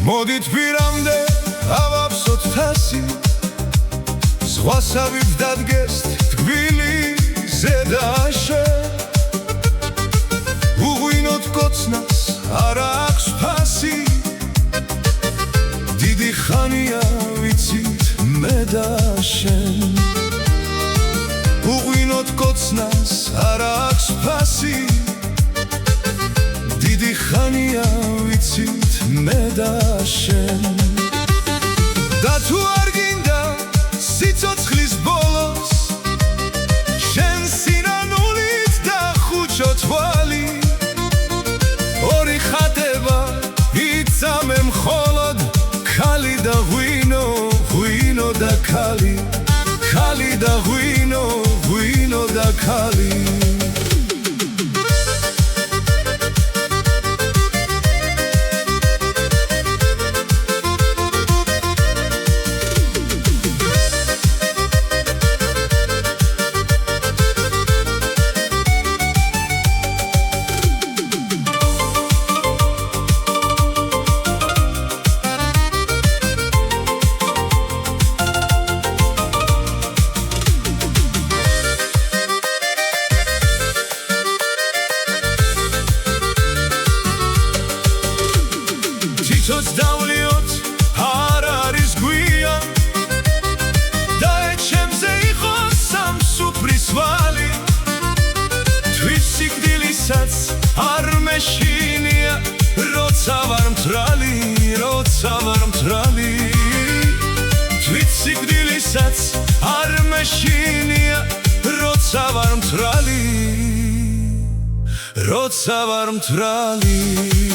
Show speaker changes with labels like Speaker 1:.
Speaker 1: მოდით პირამდე ავავსოთ თასი, ზღვასავით დადგესთ თბილი ზედაშე. უღვინოთ კოცნას არ აქვს ფასი, დიდი ხანია ვიცით მე და შენ. უღვინოთ კოცნას არ აქვს ფასი, დიდი ხანია ვიცით მე და შენ. და თუ არ გინდა სიცოცხლის ბოლოს შენ სინანულით დახუჭო თვალი, ორი ხატება იცამე მხოლოდ ქალი და ღვინო, ღვინო და ქალი, ქალი და ღვინო, ღვინო და ქალი. თითოც დავლიოთ არ არის გვია და ეჩემზე იყოს სამსუფრის ვალი, თვით სიკვდილისაც არ მეშინია, როცა ვარ მთრალი, როცა ვარ მთრალი. თვით სიკვდილისაც არ მეშინია, როცა ვარ მთრალი, როცა ვარ მთრალი.